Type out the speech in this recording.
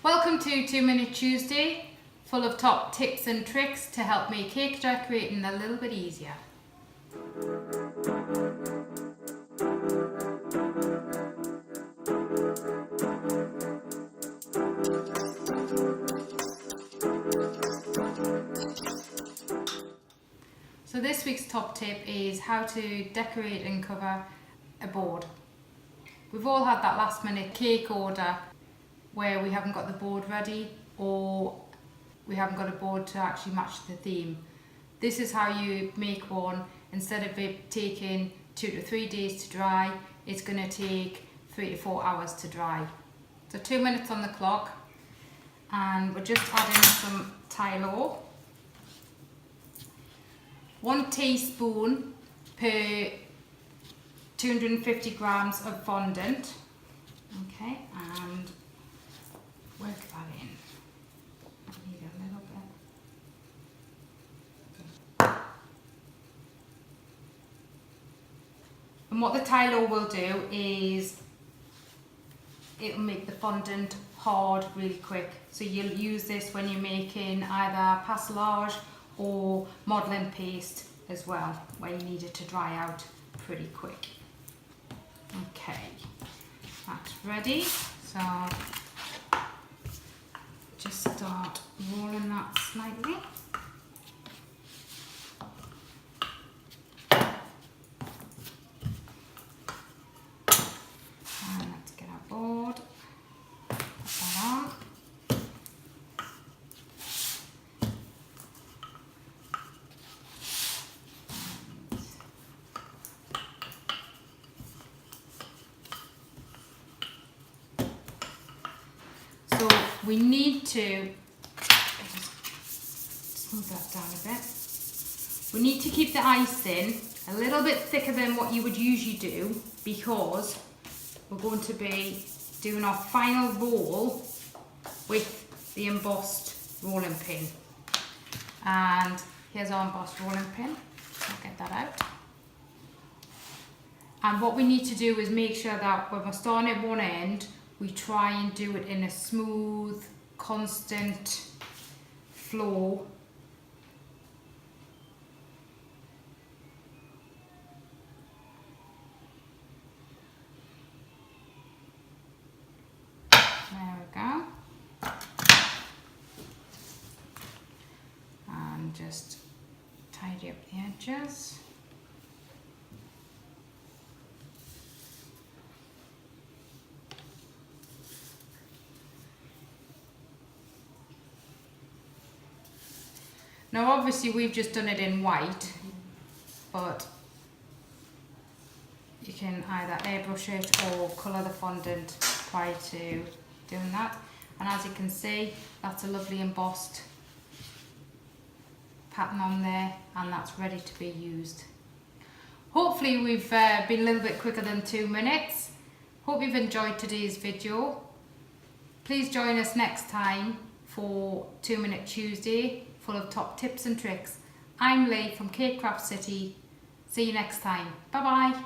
Welcome to 2 Minute Tuesday, full of top tips and tricks to help make cake decorating a little bit easier. So this week's top tip is how to decorate and cover a board. We've all had that last minute cake order where we haven't got the board ready or we haven't got a board to actually match the theme. This is how you make one. Instead of it taking 2 to 3 days to dry, it's going to take 3 to 4 hours to dry. So 2 minutes on the clock, and we're just adding some Tylo. 1 teaspoon per 250 grams of fondant. Okay, and work that in. I need a little bit. And what the Tylo will do is it'll make the fondant hard really quick. So you'll use this when you're making either pastelage or modelling paste as well, where you need it to dry out pretty quick. Okay, that's ready. So just start rolling that slightly. And let's get our board, put that on. So we need to just smooth that down a bit. We need to keep the icing a little bit thicker than what you would usually do, because we're going to be doing our final roll with the embossed rolling pin. And here's our embossed rolling pin. I'll get that out. And what we need to do is make sure that when we're starting at one end, we try and do it in a smooth, constant flow. There we go. And just tidy up the edges. Now obviously we've just done it in white, but you can either airbrush it or colour the fondant prior to doing that. And as you can see, that's a lovely embossed pattern on there, and that's ready to be used. Hopefully we've been a little bit quicker than 2 minutes. Hope you've enjoyed today's video. Please join us next time for 2 Minute Tuesday, full of top tips and tricks. I'm Lee from Cakecraft City. See you next time. Bye bye.